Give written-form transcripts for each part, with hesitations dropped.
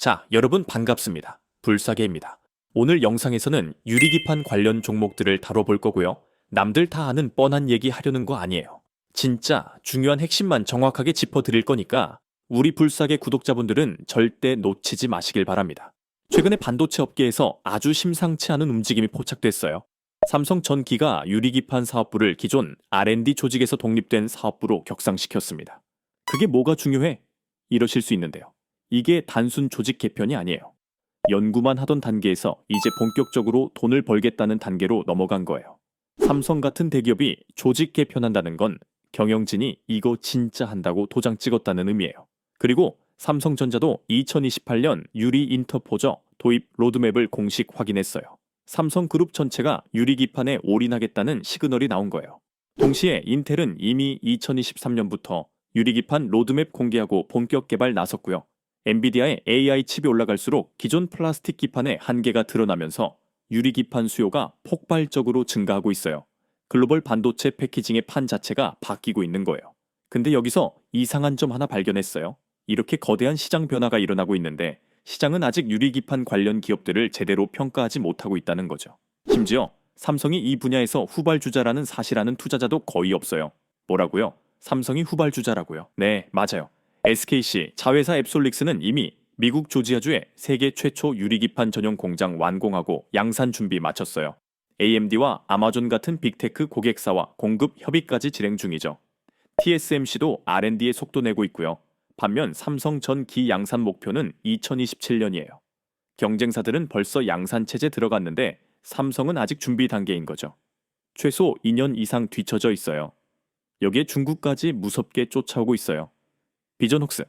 자, 여러분 반갑습니다. 불사계입니다. 오늘 영상에서는 유리기판 관련 종목들을 다뤄볼 거고요. 남들 다 아는 뻔한 얘기 하려는 거 아니에요. 진짜 중요한 핵심만 정확하게 짚어드릴 거니까 우리 불사계 구독자분들은 절대 놓치지 마시길 바랍니다. 최근에 반도체 업계에서 아주 심상치 않은 움직임이 포착됐어요. 삼성전기가 유리기판 사업부를 기존 R&D 조직에서 독립된 사업부로 격상시켰습니다. 그게 뭐가 중요해? 이러실 수 있는데요. 이게 단순 조직 개편이 아니에요. 연구만 하던 단계에서 이제 본격적으로 돈을 벌겠다는 단계로 넘어간 거예요. 삼성 같은 대기업이 조직 개편한다는 건 경영진이 이거 진짜 한다고 도장 찍었다는 의미예요. 그리고 삼성전자도 2028년 유리 인터포저 도입 로드맵을 공식 확인했어요. 삼성그룹 전체가 유리기판에 올인하겠다는 시그널이 나온 거예요. 동시에 인텔은 이미 2023년부터 유리기판 로드맵 공개하고 본격 개발 나섰고요. 엔비디아의 AI 칩이 올라갈수록 기존 플라스틱 기판의 한계가 드러나면서 유리기판 수요가 폭발적으로 증가하고 있어요. 글로벌 반도체 패키징의 판 자체가 바뀌고 있는 거예요. 근데 여기서 이상한 점 하나 발견했어요. 이렇게 거대한 시장 변화가 일어나고 있는데 시장은 아직 유리기판 관련 기업들을 제대로 평가하지 못하고 있다는 거죠. 심지어 삼성이 이 분야에서 후발주자라는 사실아는 투자자도 거의 없어요. 뭐라고요? 삼성이 후발주자라고요? 네, 맞아요. SKC, 자회사 앱솔릭스는 이미 미국 조지아주에 세계 최초 유리기판 전용 공장 완공하고 양산 준비 마쳤어요. AMD와 아마존 같은 빅테크 고객사와 공급 협의까지 진행 중이죠. TSMC도 R&D에 속도 내고 있고요. 반면 삼성전기 양산 목표는 2027년이에요. 경쟁사들은 벌써 양산 체제 들어갔는데 삼성은 아직 준비 단계인 거죠. 최소 2년 이상 뒤처져 있어요. 여기에 중국까지 무섭게 쫓아오고 있어요. 비전혹스,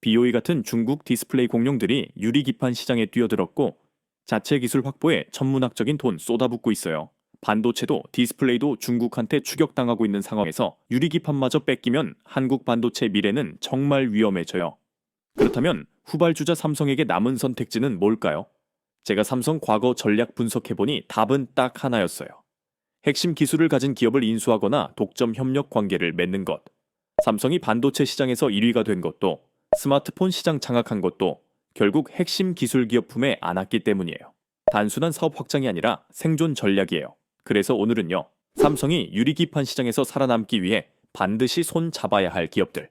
BOE 같은 중국 디스플레이 공룡들이 유리기판 시장에 뛰어들었고 자체 기술 확보에 천문학적인 돈 쏟아붓고 있어요. 반도체도 디스플레이도 중국한테 추격당하고 있는 상황에서 유리기판마저 뺏기면 한국 반도체 미래는 정말 위험해져요. 그렇다면 후발주자 삼성에게 남은 선택지는 뭘까요? 제가 삼성 과거 전략 분석해보니 답은 딱 하나였어요. 핵심 기술을 가진 기업을 인수하거나 독점 협력 관계를 맺는 것. 삼성이 반도체 시장에서 1위가 된 것도 스마트폰 시장 장악한 것도 결국 핵심 기술 기업 품에 안았기 때문이에요. 단순한 사업 확장이 아니라 생존 전략이에요. 그래서 오늘은요. 삼성이 유리기판 시장에서 살아남기 위해 반드시 손 잡아야 할 기업들.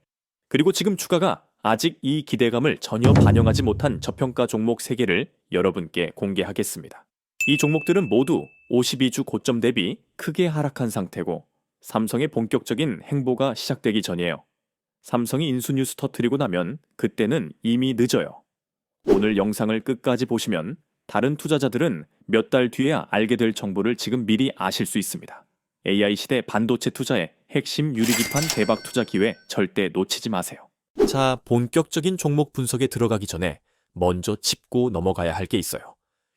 그리고 지금 주가가 아직 이 기대감을 전혀 반영하지 못한 저평가 종목 3개를 여러분께 공개하겠습니다. 이 종목들은 모두 52주 고점 대비 크게 하락한 상태고 삼성의 본격적인 행보가 시작되기 전이에요. 삼성이 인수 뉴스 터뜨리고 나면 그때는 이미 늦어요. 오늘 영상을 끝까지 보시면 다른 투자자들은 몇 달 뒤에야 알게 될 정보를 지금 미리 아실 수 있습니다. AI 시대 반도체 투자의 핵심 유리기판 대박 투자 기회 절대 놓치지 마세요. 자, 본격적인 종목 분석에 들어가기 전에 먼저 짚고 넘어가야 할 게 있어요.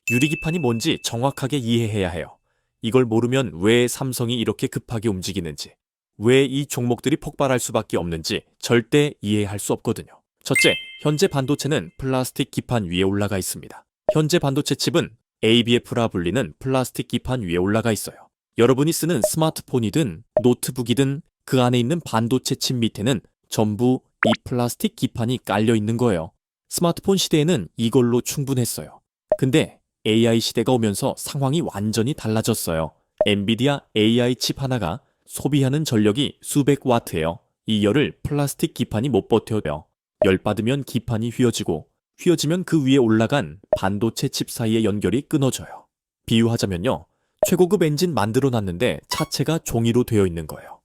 유리기판이 뭔지 정확하게 이해해야 해요. 이걸 모르면 왜 삼성이 이렇게 급하게 움직이는지, 왜 이 종목들이 폭발할 수밖에 없는지 절대 이해할 수 없거든요. 첫째, 현재 반도체는 플라스틱 기판 위에 올라가 있습니다. 현재 반도체 칩은 ABF라 불리는 플라스틱 기판 위에 올라가 있어요. 여러분이 쓰는 스마트폰이든 노트북이든 그 안에 있는 반도체 칩 밑에는 전부 이 플라스틱 기판이 깔려 있는 거예요. 스마트폰 시대에는 이걸로 충분했어요. 근데 AI 시대가 오면서 상황이 완전히 달라졌어요. 엔비디아 AI 칩 하나가 소비하는 전력이 수백 와트예요. 이 열을 플라스틱 기판이 못 버텨요. 열 받으면 기판이 휘어지고 휘어지면 그 위에 올라간 반도체 칩 사이의 연결이 끊어져요. 비유하자면요. 최고급 엔진 만들어 놨는데 차체가 종이로 되어 있는 거예요.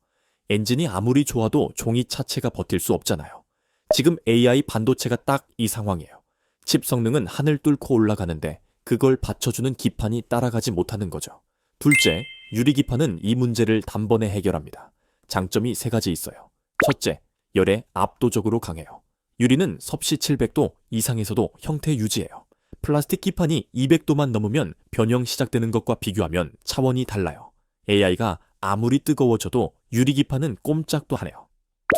엔진이 아무리 좋아도 종이 차체가 버틸 수 없잖아요. 지금 AI 반도체가 딱 이 상황이에요. 칩 성능은 하늘 뚫고 올라가는데 그걸 받쳐주는 기판이 따라가지 못하는 거죠. 둘째, 유리기판은 이 문제를 단번에 해결합니다. 장점이 3가지 있어요. 첫째, 열에 압도적으로 강해요. 유리는 섭씨 700도 이상에서도 형태 유지해요. 플라스틱 기판이 200도만 넘으면 변형 시작되는 것과 비교하면 차원이 달라요. AI가 아무리 뜨거워져도 유리기판은 꼼짝도 안 해요.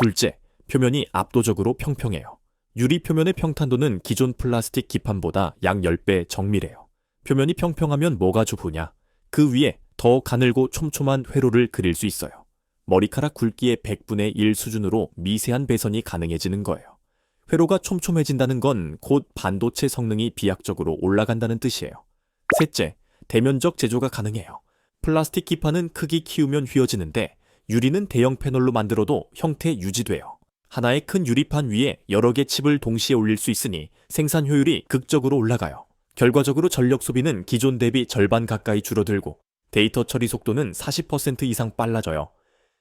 둘째, 표면이 압도적으로 평평해요. 유리 표면의 평탄도는 기존 플라스틱 기판보다 약 10배 정밀해요. 표면이 평평하면 뭐가 좋으냐? 그 위에 더 가늘고 촘촘한 회로를 그릴 수 있어요. 머리카락 굵기의 100분의 1 수준으로 미세한 배선이 가능해지는 거예요. 회로가 촘촘해진다는 건 곧 반도체 성능이 비약적으로 올라간다는 뜻이에요. 셋째, 대면적 제조가 가능해요. 플라스틱 기판은 크기 키우면 휘어지는데 유리는 대형 패널로 만들어도 형태 유지돼요. 하나의 큰 유리판 위에 여러 개 칩을 동시에 올릴 수 있으니 생산 효율이 극적으로 올라가요. 결과적으로 전력 소비는 기존 대비 절반 가까이 줄어들고 데이터 처리 속도는 40% 이상 빨라져요.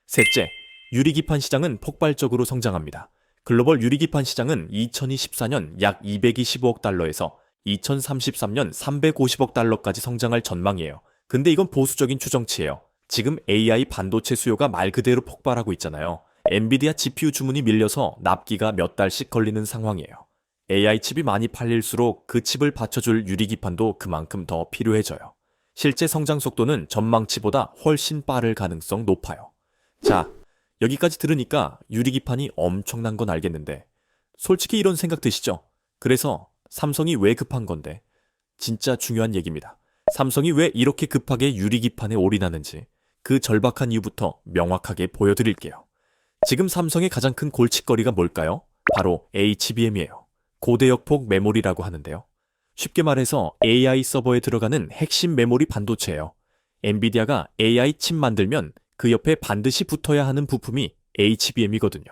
셋째, 유리기판 시장은 폭발적으로 성장합니다. 글로벌 유리기판 시장은 2024년 약 225억 달러에서 2033년 350억 달러까지 성장할 전망이에요. 근데 이건 보수적인 추정치예요. 지금 AI 반도체 수요가 말 그대로 폭발하고 있잖아요. 엔비디아 GPU 주문이 밀려서 납기가 몇 달씩 걸리는 상황이에요. AI 칩이 많이 팔릴수록 그 칩을 받쳐줄 유리기판도 그만큼 더 필요해져요. 실제 성장 속도는 전망치보다 훨씬 빠를 가능성 높아요. 자, 여기까지 들으니까 유리기판이 엄청난 건 알겠는데 솔직히 이런 생각 드시죠? 그래서 삼성이 왜 급한 건데? 진짜 중요한 얘기입니다. 삼성이 왜 이렇게 급하게 유리기판에 올인하는지 그 절박한 이유부터 명확하게 보여드릴게요. 지금 삼성의 가장 큰 골칫거리가 뭘까요? 바로 HBM이에요. 고대역폭 메모리라고 하는데요. 쉽게 말해서 AI 서버에 들어가는 핵심 메모리 반도체예요. 엔비디아가 AI 칩 만들면 그 옆에 반드시 붙어야 하는 부품이 HBM이거든요.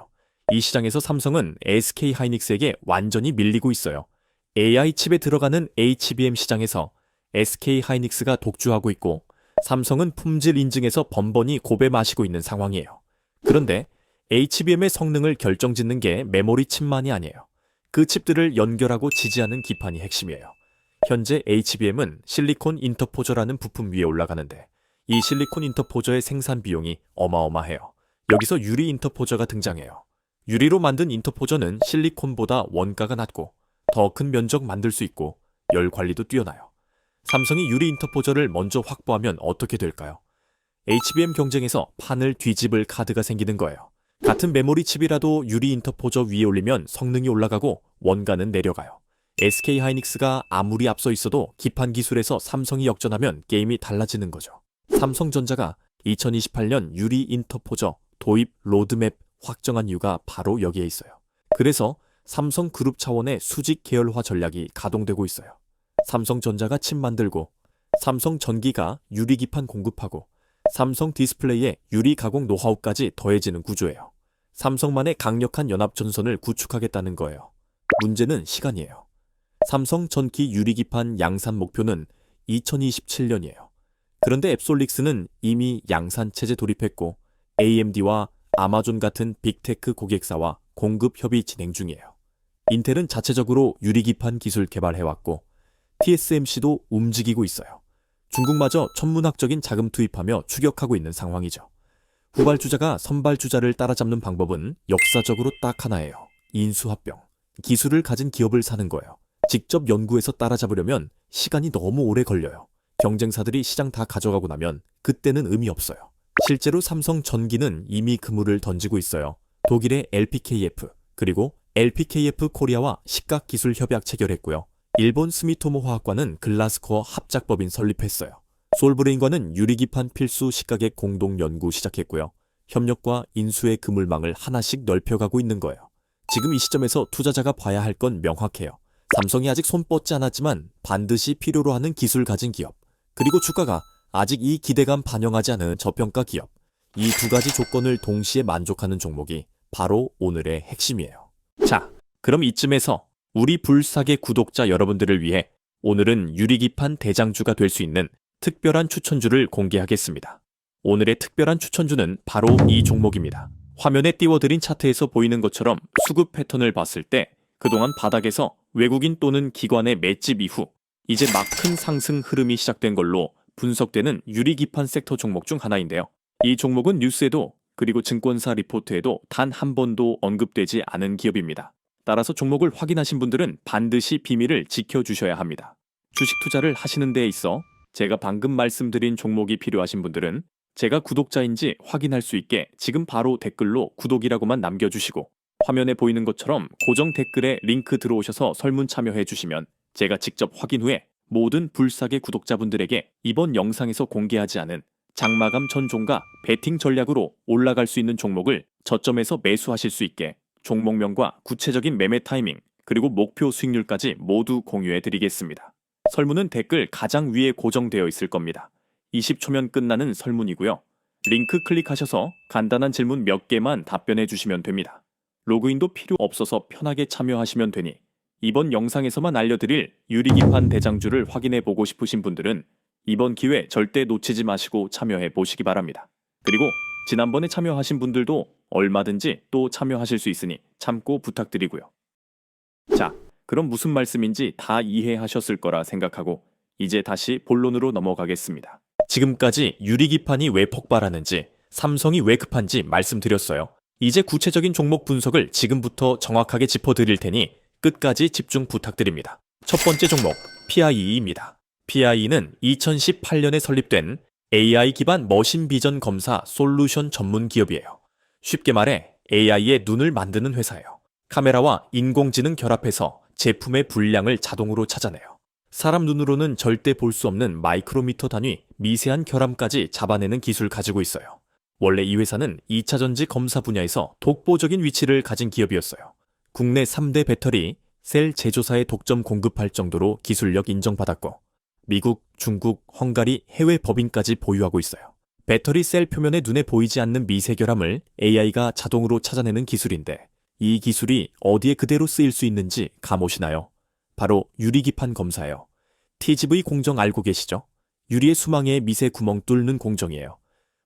이 시장에서 삼성은 SK 하이닉스에게 완전히 밀리고 있어요. AI 칩에 들어가는 HBM 시장에서 SK 하이닉스가 독주하고 있고 삼성은 품질 인증에서 번번이 고배 마시고 있는 상황이에요. 그런데 HBM의 성능을 결정짓는 게 메모리 칩만이 아니에요. 그 칩들을 연결하고 지지하는 기판이 핵심이에요. 현재 HBM은 실리콘 인터포저라는 부품 위에 올라가는데 이 실리콘 인터포저의 생산 비용이 어마어마해요. 여기서 유리 인터포저가 등장해요. 유리로 만든 인터포저는 실리콘보다 원가가 낮고 더 큰 면적 만들 수 있고 열 관리도 뛰어나요. 삼성이 유리 인터포저를 먼저 확보하면 어떻게 될까요? HBM 경쟁에서 판을 뒤집을 카드가 생기는 거예요. 같은 메모리 칩이라도 유리 인터포저 위에 올리면 성능이 올라가고 원가는 내려가요. SK 하이닉스가 아무리 앞서 있어도 기판 기술에서 삼성이 역전하면 게임이 달라지는 거죠. 삼성전자가 2028년 유리 인터포저 도입 로드맵 확정한 이유가 바로 여기에 있어요. 그래서 삼성그룹 차원의 수직 계열화 전략이 가동되고 있어요. 삼성전자가 칩 만들고 삼성전기가 유리기판 공급하고 삼성 디스플레이의 유리 가공 노하우까지 더해지는 구조예요. 삼성만의 강력한 연합전선을 구축하겠다는 거예요. 문제는 시간이에요. 삼성전기 유리기판 양산 목표는 2027년이에요. 그런데 앱솔릭스는 이미 양산 체제 돌입했고 AMD와 아마존 같은 빅테크 고객사와 공급 협의 진행 중이에요. 인텔은 자체적으로 유리기판 기술 개발해왔고 TSMC도 움직이고 있어요. 중국마저 천문학적인 자금 투입하며 추격하고 있는 상황이죠. 후발주자가 선발주자를 따라잡는 방법은 역사적으로 딱 하나예요. 인수합병. 기술을 가진 기업을 사는 거예요. 직접 연구해서 따라잡으려면 시간이 너무 오래 걸려요. 경쟁사들이 시장 다 가져가고 나면 그때는 의미 없어요. 실제로 삼성전기는 이미 그물을 던지고 있어요. 독일의 LPKF 그리고 LPKF 코리아와 식각기술 협약 체결했고요. 일본 스미토모 화학과는 글라스코어 합작법인 설립했어요. 솔브레인과는 유리기판 필수 식각의 공동 연구 시작했고요. 협력과 인수의 그물망을 하나씩 넓혀가고 있는 거예요. 지금 이 시점에서 투자자가 봐야 할 건 명확해요. 삼성이 아직 손 뻗지 않았지만 반드시 필요로 하는 기술 가진 기업, 그리고 주가가 아직 이 기대감 반영하지 않은 저평가 기업, 이 두 가지 조건을 동시에 만족하는 종목이 바로 오늘의 핵심이에요. 자, 그럼 이쯤에서 우리 불사계 구독자 여러분들을 위해 오늘은 유리기판 대장주가 될 수 있는 특별한 추천주를 공개하겠습니다. 오늘의 특별한 추천주는 바로 이 종목입니다. 화면에 띄워드린 차트에서 보이는 것처럼 수급 패턴을 봤을 때 그동안 바닥에서 외국인 또는 기관의 맷집 이후 이제 막 큰 상승 흐름이 시작된 걸로 분석되는 유리기판 섹터 종목 중 하나인데요. 이 종목은 뉴스에도 그리고 증권사 리포트에도 단 한 번도 언급되지 않은 기업입니다. 따라서 종목을 확인하신 분들은 반드시 비밀을 지켜주셔야 합니다. 주식 투자를 하시는 데에 있어 제가 방금 말씀드린 종목이 필요하신 분들은 제가 구독자인지 확인할 수 있게 지금 바로 댓글로 구독이라고만 남겨주시고 화면에 보이는 것처럼 고정 댓글에 링크 들어오셔서 설문 참여해 주시면 제가 직접 확인 후에 모든 불사계 구독자분들에게 이번 영상에서 공개하지 않은 장마감 전종과 베팅 전략으로 올라갈 수 있는 종목을 저점에서 매수하실 수 있게 종목명과 구체적인 매매 타이밍, 그리고 목표 수익률까지 모두 공유해 드리겠습니다. 설문은 댓글 가장 위에 고정되어 있을 겁니다. 20초면 끝나는 설문이고요. 링크 클릭하셔서 간단한 질문 몇 개만 답변해 주시면 됩니다. 로그인도 필요 없어서 편하게 참여하시면 되니 이번 영상에서만 알려드릴 유리기판 대장주를 확인해 보고 싶으신 분들은 이번 기회 절대 놓치지 마시고 참여해 보시기 바랍니다. 그리고 지난번에 참여하신 분들도 얼마든지 또 참여하실 수 있으니 참고 부탁드리고요. 자, 그럼 무슨 말씀인지 다 이해하셨을 거라 생각하고 이제 다시 본론으로 넘어가겠습니다. 지금까지 유리기판이 왜 폭발하는지, 삼성이 왜 급한지 말씀드렸어요. 이제 구체적인 종목 분석을 지금부터 정확하게 짚어드릴 테니 끝까지 집중 부탁드립니다. 첫 번째 종목, PIE입니다. PIE는 2018년에 설립된 AI 기반 머신 비전 검사 솔루션 전문 기업이에요. 쉽게 말해 AI의 눈을 만드는 회사예요. 카메라와 인공지능 결합해서 제품의 분량을 자동으로 찾아내요. 사람 눈으로는 절대 볼 수 없는 마이크로미터 단위 미세한 결함까지 잡아내는 기술 가지고 있어요. 원래 이 회사는 2차 전지 검사 분야에서 독보적인 위치를 가진 기업이었어요. 국내 3대 배터리, 셀 제조사에 독점 공급할 정도로 기술력 인정받았고 미국, 중국, 헝가리 해외 법인까지 보유하고 있어요. 배터리 셀 표면에 눈에 보이지 않는 미세 결함을 AI가 자동으로 찾아내는 기술인데 이 기술이 어디에 그대로 쓰일 수 있는지 감 오시나요? 바로 유리기판 검사예요. TGV 공정 알고 계시죠? 유리의 수망에 미세 구멍 뚫는 공정이에요.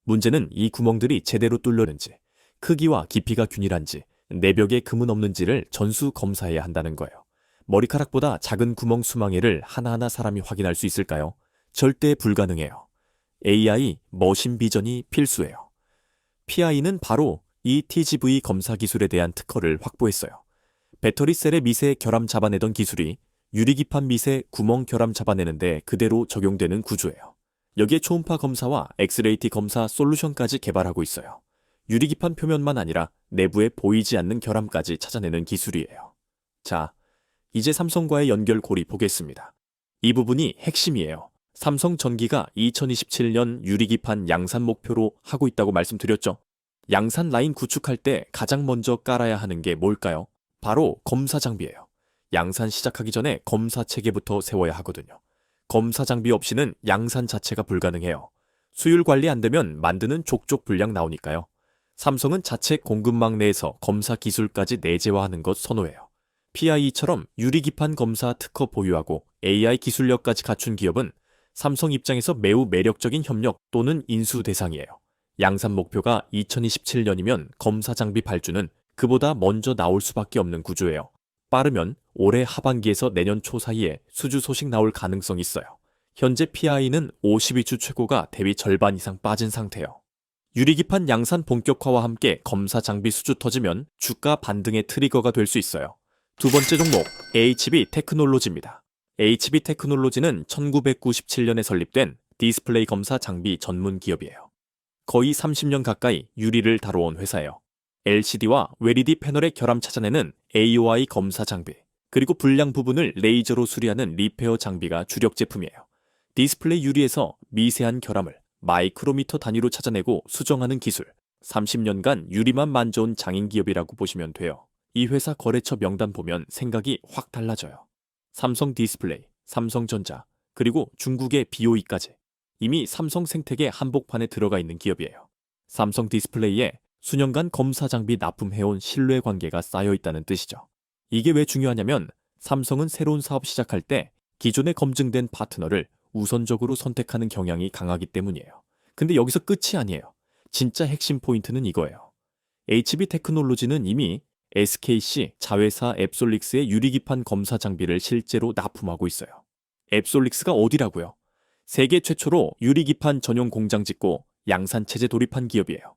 문제는 이 구멍들이 제대로 뚫렸는지, 크기와 깊이가 균일한지, 내벽에 금은 없는지를 전수 검사해야 한다는 거예요. 머리카락보다 작은 구멍 수망에를 하나하나 사람이 확인할 수 있을까요? 절대 불가능해요. AI, 머신 비전이 필수예요. PI는 바로 이 TGV 검사 기술에 대한 특허를 확보했어요. 배터리 셀의 미세 결함 잡아내던 기술이 유리기판 미세 구멍 결함 잡아내는데 그대로 적용되는 구조예요. 여기에 초음파 검사와 엑스레이티 검사 솔루션까지 개발하고 있어요. 유리기판 표면만 아니라 내부에 보이지 않는 결함까지 찾아내는 기술이에요. 자, 이제 삼성과의 연결고리 보겠습니다. 이 부분이 핵심이에요. 삼성전기가 2027년 유리기판 양산 목표로 하고 있다고 말씀드렸죠. 양산 라인 구축할 때 가장 먼저 깔아야 하는 게 뭘까요? 바로 검사 장비예요. 양산 시작하기 전에 검사 체계부터 세워야 하거든요. 검사 장비 없이는 양산 자체가 불가능해요. 수율 관리 안 되면 만드는 족족 불량 나오니까요. 삼성은 자체 공급망 내에서 검사 기술까지 내재화하는 것 선호해요. PIE처럼 유리기판 검사 특허 보유하고 AI 기술력까지 갖춘 기업은 삼성 입장에서 매우 매력적인 협력 또는 인수 대상이에요. 양산 목표가 2027년이면 검사 장비 발주는 그보다 먼저 나올 수밖에 없는 구조예요. 빠르면 올해 하반기에서 내년 초 사이에 수주 소식 나올 가능성이 있어요. 현재 PI는 52주 최고가 대비 절반 이상 빠진 상태예요. 유리기판 양산 본격화와 함께 검사 장비 수주 터지면 주가 반등의 트리거가 될 수 있어요. 두 번째 종목, HB 테크놀로지입니다. HB 테크놀로지는 1997년에 설립된 디스플레이 검사 장비 전문 기업이에요. 거의 30년 가까이 유리를 다뤄온 회사예요. LCD와 LED 패널의 결함 찾아내는 AOI 검사 장비, 그리고 불량 부분을 레이저로 수리하는 리페어 장비가 주력 제품이에요. 디스플레이 유리에서 미세한 결함을 마이크로미터 단위로 찾아내고 수정하는 기술, 30년간 유리만 만져온 장인 기업이라고 보시면 돼요. 이 회사 거래처 명단 보면 생각이 확 달라져요. 삼성 디스플레이, 삼성전자, 그리고 중국의 BOE까지 이미 삼성 생태계 한복판에 들어가 있는 기업이에요. 삼성 디스플레이에 수년간 검사 장비 납품해온 신뢰 관계가 쌓여 있다는 뜻이죠. 이게 왜 중요하냐면 삼성은 새로운 사업 시작할 때 기존에 검증된 파트너를 우선적으로 선택하는 경향이 강하기 때문이에요. 근데 여기서 끝이 아니에요. 진짜 핵심 포인트는 이거예요. HB 테크놀로지는 이미 SKC 자회사 앱솔릭스의 유리기판 검사 장비를 실제로 납품하고 있어요. 앱솔릭스가 어디라고요? 세계 최초로 유리기판 전용 공장 짓고 양산체제 돌입한 기업이에요.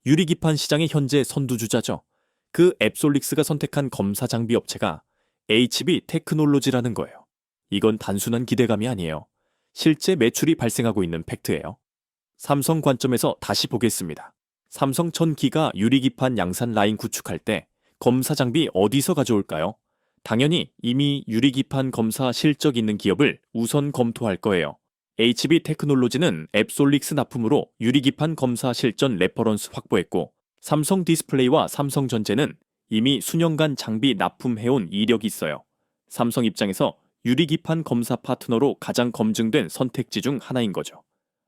유리기판 시장의 현재 선두주자죠. 그 앱솔릭스가 선택한 검사 장비 업체가 HB 테크놀로지라는 거예요. 이건 단순한 기대감이 아니에요. 실제 매출이 발생하고 있는 팩트예요. 삼성 관점에서 다시 보겠습니다. 삼성 전기가 유리기판 양산 라인 구축할 때 검사 장비 어디서 가져올까요? 당연히 이미 유리기판 검사 실적 있는 기업을 우선 검토할 거예요. HB 테크놀로지는 앱솔릭스 납품으로 유리기판 검사 실전 레퍼런스 확보했고 삼성 디스플레이와 삼성전자는 이미 수년간 장비 납품해온 이력이 있어요. 삼성 입장에서 유리기판 검사 파트너로 가장 검증된 선택지 중 하나인 거죠.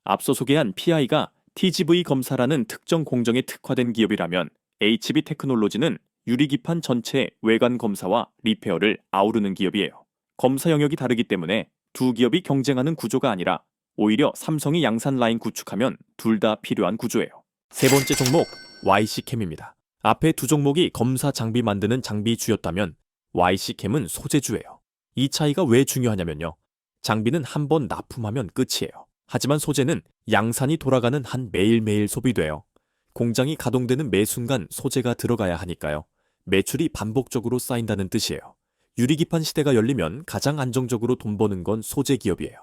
앞서 소개한 PI가 TGV 검사라는 특정 공정에 특화된 기업이라면 HB 테크놀로지는 유리기판 전체의 외관 검사와 리페어를 아우르는 기업이에요. 검사 영역이 다르기 때문에 두 기업이 경쟁하는 구조가 아니라 오히려 삼성이 양산 라인 구축하면 둘 다 필요한 구조예요. 세 번째 종목, YC캠입니다. 앞에 두 종목이 검사 장비 만드는 장비주였다면 YC캠은 소재주예요. 이 차이가 왜 중요하냐면요. 장비는 한 번 납품하면 끝이에요. 하지만 소재는 양산이 돌아가는 한 매일매일 소비돼요. 공장이 가동되는 매 순간 소재가 들어가야 하니까요. 매출이 반복적으로 쌓인다는 뜻이에요. 유리기판 시대가 열리면 가장 안정적으로 돈 버는 건 소재 기업이에요.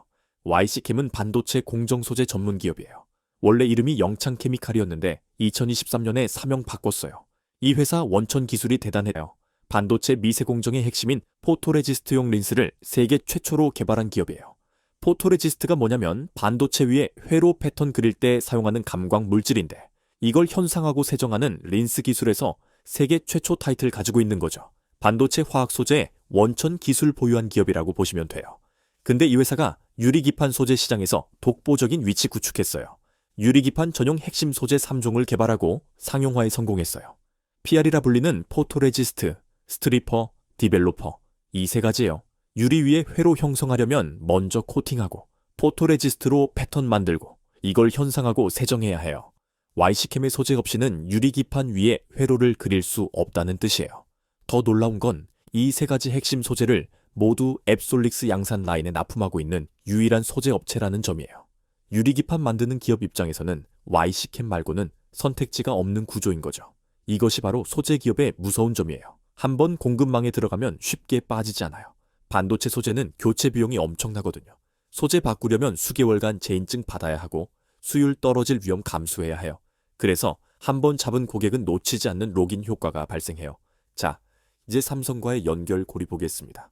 YC캠은 반도체 공정 소재 전문 기업이에요. 원래 이름이 영창케미칼이었는데 2023년에 사명 바꿨어요. 이 회사 원천 기술이 대단해요. 반도체 미세 공정의 핵심인 포토레지스트용 린스를 세계 최초로 개발한 기업이에요. 포토레지스트가 뭐냐면 반도체 위에 회로 패턴 그릴 때 사용하는 감광 물질인데 이걸 현상하고 세정하는 린스 기술에서 세계 최초 타이틀 가지고 있는 거죠. 반도체 화학 소재의 원천 기술 보유한 기업이라고 보시면 돼요. 근데 이 회사가 유리기판 소재 시장에서 독보적인 위치 구축했어요. 유리기판 전용 핵심 소재 3종을 개발하고 상용화에 성공했어요. PR이라 불리는 포토레지스트, 스트리퍼, 디벨로퍼 이 세 가지예요. 유리 위에 회로 형성하려면 먼저 코팅하고 포토레지스트로 패턴 만들고 이걸 현상하고 세정해야 해요. YC캠의 소재 없이는 유리기판 위에 회로를 그릴 수 없다는 뜻이에요. 더 놀라운 건 이 세 가지 핵심 소재를 모두 앱솔릭스 양산 라인에 납품하고 있는 유일한 소재 업체라는 점이에요. 유리기판 만드는 기업 입장에서는 YC캠 말고는 선택지가 없는 구조인 거죠. 이것이 바로 소재 기업의 무서운 점이에요. 한번 공급망에 들어가면 쉽게 빠지지 않아요. 반도체 소재는 교체 비용이 엄청나거든요. 소재 바꾸려면 수개월간 재인증 받아야 하고 수율 떨어질 위험 감수해야 해요. 그래서 한번 잡은 고객은 놓치지 않는 로긴 효과가 발생해요. 자, 이제 삼성과의 연결 고리 보겠습니다.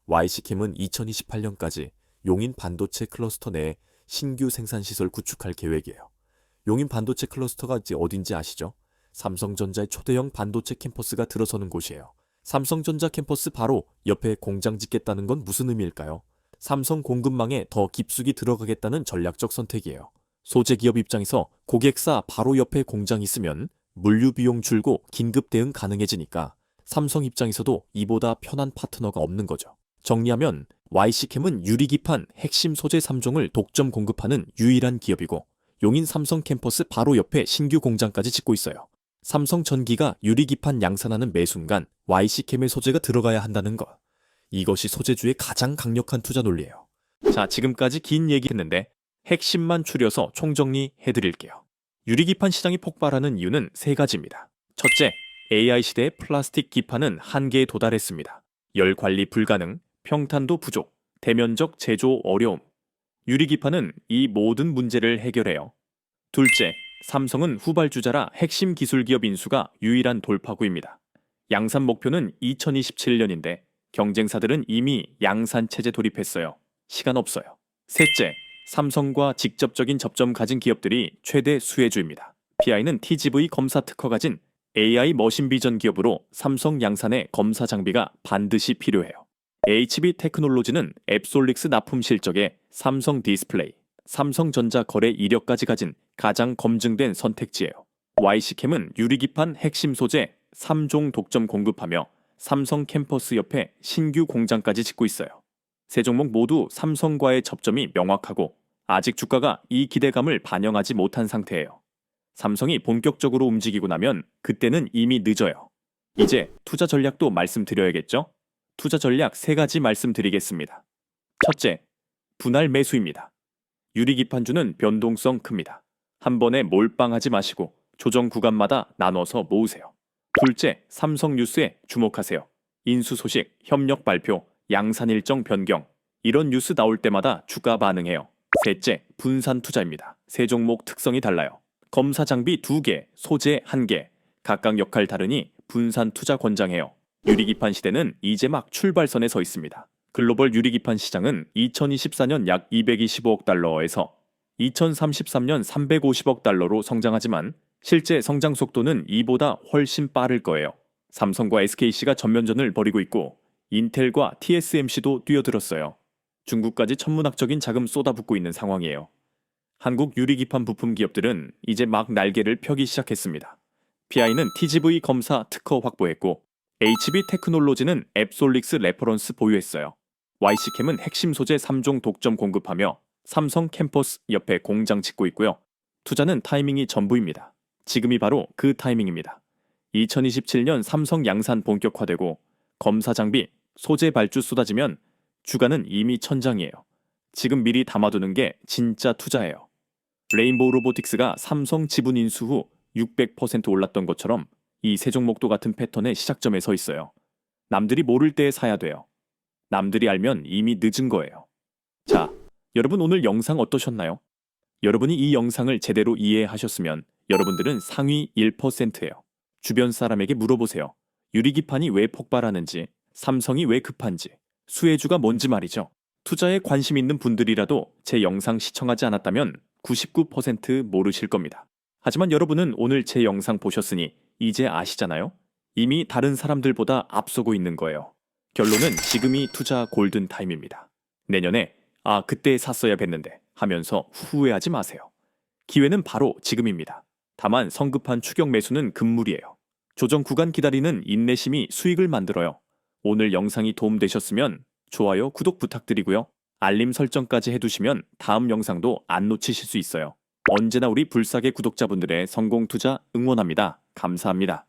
YC캠은 2028년까지 용인 반도체 클러스터 내에 신규 생산시설 구축할 계획이에요. 용인 반도체 클러스터가 어딘지 아시죠? 삼성전자의 초대형 반도체 캠퍼스가 들어서는 곳이에요. 삼성전자 캠퍼스 바로 옆에 공장 짓겠다는 건 무슨 의미일까요? 삼성 공급망에 더 깊숙이 들어가겠다는 전략적 선택이에요. 소재 기업 입장에서 고객사 바로 옆에 공장 있으면 물류 비용 줄고 긴급 대응 가능해지니까 삼성 입장에서도 이보다 편한 파트너가 없는 거죠. 정리하면 YC캠은 유리기판 핵심 소재 3종을 독점 공급하는 유일한 기업이고 용인 삼성 캠퍼스 바로 옆에 신규 공장까지 짓고 있어요. 삼성전기가 유리기판 양산하는 매 순간 YC캠의 소재가 들어가야 한다는 것. 이것이 소재주의 가장 강력한 투자 논리예요. 자, 지금까지 긴 얘기했는데 핵심만 추려서 총정리해드릴게요. 유리기판 시장이 폭발하는 이유는 세 가지입니다. 첫째, AI 시대의 플라스틱 기판은 한계에 도달했습니다. 열 관리 불가능, 평탄도 부족, 대면적 제조 어려움. 유리기판은 이 모든 문제를 해결해요. 둘째, 삼성은 후발주자라 핵심 기술 기업 인수가 유일한 돌파구입니다. 양산 목표는 2027년인데 경쟁사들은 이미 양산 체제 돌입했어요. 시간 없어요. 셋째, 삼성과 직접적인 접점 가진 기업들이 최대 수혜주입니다. PI는 TGV 검사 특허 가진 AI 머신 비전 기업으로 삼성 양산의 검사 장비가 반드시 필요해요. HB 테크놀로지는 앱솔릭스 납품 실적에 삼성 디스플레이, 삼성전자 거래 이력까지 가진 가장 검증된 선택지예요. YC캠은 유리기판 핵심 소재 3종 독점 공급하며 삼성 캠퍼스 옆에 신규 공장까지 짓고 있어요. 세 종목 모두 삼성과의 접점이 명확하고 아직 주가가 이 기대감을 반영하지 못한 상태예요. 삼성이 본격적으로 움직이고 나면 그때는 이미 늦어요. 이제 투자 전략도 말씀드려야겠죠? 투자 전략 세 가지 말씀드리겠습니다. 첫째, 분할 매수입니다. 유리기판주는 변동성 큽니다. 한 번에 몰빵하지 마시고 조정 구간마다 나눠서 모으세요. 둘째, 삼성 뉴스에 주목하세요. 인수 소식, 협력 발표, 양산 일정 변경 이런 뉴스 나올 때마다 주가 반응해요. 셋째, 분산 투자입니다. 세 종목 특성이 달라요. 검사 장비 2개, 소재 1개, 각각 역할 다르니 분산 투자 권장해요. 유리기판 시대는 이제 막 출발선에 서 있습니다. 글로벌 유리기판 시장은 2024년 약 225억 달러에서 2033년 350억 달러로 성장하지만 실제 성장 속도는 이보다 훨씬 빠를 거예요. 삼성과 SKC가 전면전을 벌이고 있고 인텔과 TSMC도 뛰어들었어요. 중국까지 천문학적인 자금 쏟아붓고 있는 상황이에요. 한국 유리기판 부품 기업들은 이제 막 날개를 펴기 시작했습니다. PI는 TGV 검사 특허 확보했고 HB 테크놀로지는 앱솔릭스 레퍼런스 보유했어요. YC캠은 핵심 소재 3종 독점 공급하며 삼성 캠퍼스 옆에 공장 짓고 있고요. 투자는 타이밍이 전부입니다. 지금이 바로 그 타이밍입니다. 2027년 삼성 양산 본격화되고 검사 장비, 소재 발주 쏟아지면 주가는 이미 천장이에요. 지금 미리 담아두는 게 진짜 투자예요. 레인보우 로보틱스가 삼성 지분 인수 후 600% 올랐던 것처럼 이 세 종목도 같은 패턴의 시작점에 서 있어요. 남들이 모를 때 사야 돼요. 남들이 알면 이미 늦은 거예요. 자, 여러분 오늘 영상 어떠셨나요? 여러분이 이 영상을 제대로 이해하셨으면 여러분들은 상위 1%예요. 주변 사람에게 물어보세요. 유리기판이 왜 폭발하는지, 삼성이 왜 급한지, 수혜주가 뭔지 말이죠. 투자에 관심 있는 분들이라도 제 영상 시청하지 않았다면 99% 모르실 겁니다. 하지만 여러분은 오늘 제 영상 보셨으니 이제 아시잖아요? 이미 다른 사람들보다 앞서고 있는 거예요. 결론은 지금이 투자 골든타임입니다. 내년에 그때 샀어야 했는데 하면서 후회하지 마세요. 기회는 바로 지금입니다. 다만 성급한 추격 매수는 금물이에요. 조정 구간 기다리는 인내심이 수익을 만들어요. 오늘 영상이 도움되셨으면 좋아요, 구독 부탁드리고요. 알림 설정까지 해두시면 다음 영상도 안 놓치실 수 있어요. 언제나 우리 불사계 구독자분들의 성공 투자 응원합니다. 감사합니다.